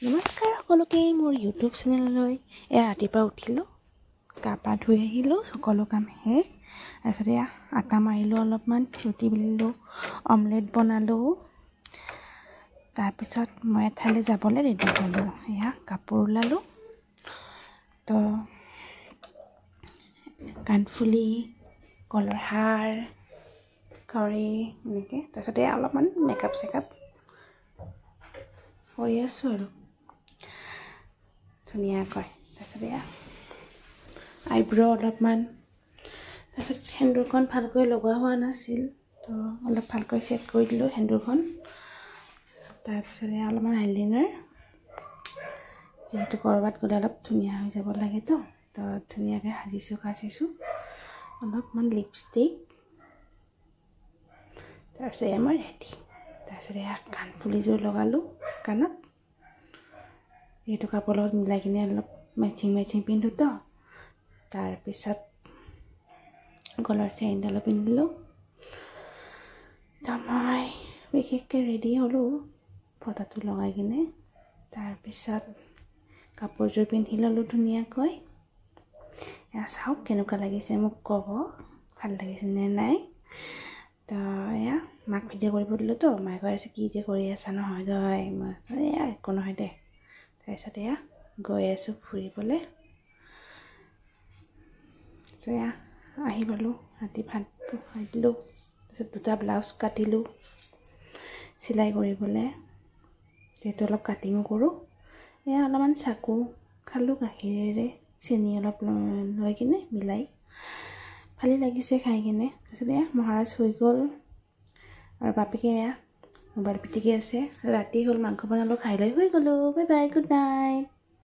নমস্কাৰ সকলোকে মোৰ ইউটিউব চেনেললৈ ৰাতিপুৱা উঠিলোঁ, গা পা ধুই আহিলোঁ, সকলো কাম শেষ। তাৰপিছত আটা মাৰিলোঁ, অলপমান ৰুটি বেলিলোঁ, অমলেট বনালোঁ। তাৰপিছত মই এঠাইলৈ যাবলৈ ৰেডি হ'লোঁ। কাপোৰ ওলালোঁ, তো কাণফুলি, কলৰ হাৰ, ঘড়ী এনেকৈ। তাৰপিছতে অলপমান মেকআপ চেকআপ কৰি আছোঁ আৰু ধুনীয়াকৈ। তাৰপিছতে আইব্ৰ' অলপমান, তাৰপিছত সেন্দুৰখন ভালকৈ লগোৱা হোৱা নাছিল, তো অলপ ভালকৈ চেট কৰি দিলোঁ সেন্দুৰখন। তাৰপিছতে অলপমান আইলাইনাৰ, যিহেতু ক'ৰবাত গ'লে অলপ ধুনীয়া হৈ যাব লাগে, তো ধুনীয়াকৈ সাজিছোঁ কাচিছোঁ। অলপমান লিপষ্টিক, তাৰপিছত মই ৰেডি। তাৰপিছতে কাণফুলিযোৰ লগালোঁ কাণত, যিহেতু কাপোৰৰ লগত মিলাই কিনে অলপ মেচিং পিন্ধোঁ, তো তাৰপিছত গলৰ চেইনডালো পিন্ধিলোঁ। তো মই বিশেষকৈ ৰেডি হ'লোঁ ফটাটো লগাই কিনে। তাৰপিছত কাপোৰযোৰ পিন্ধি ল'লোঁ ধুনীয়াকৈ। চাওক কেনেকুৱা লাগিছে, মোক ক'ব ভাল লাগিছে নে নাই। তো মাক ভিডিঅ' কৰিব দিলোঁ, তো মায়ে কৈ আছে কি যে কৰি আছা নহয় তই। মই একো নহয় দে। তাৰপিছত গৈ আছোঁ ফুৰিবলৈ। আহি পালোঁ, ৰাতি ভাত খাই দিলোঁ। তাৰপিছত দুটা ব্লাউজ কাটিলোঁ চিলাই কৰিবলৈ, যিহেতু অলপ কাটিঙো কৰোঁ। অলপমান চাকু খালোঁ গাখীৰেৰে, চেনি অলপ লৈ কিনে মিলাই। ভালেই লাগিছে খাই কিনে। তাৰপিছত মহাৰাজ হৈ গ'ল আৰু বাপেকে মোবাইল পিটিকি আছে। ৰাতি হ'ল, মাংস বনালোঁ, খাই লৈ শুই গ'লোঁ। Bye bye, good night.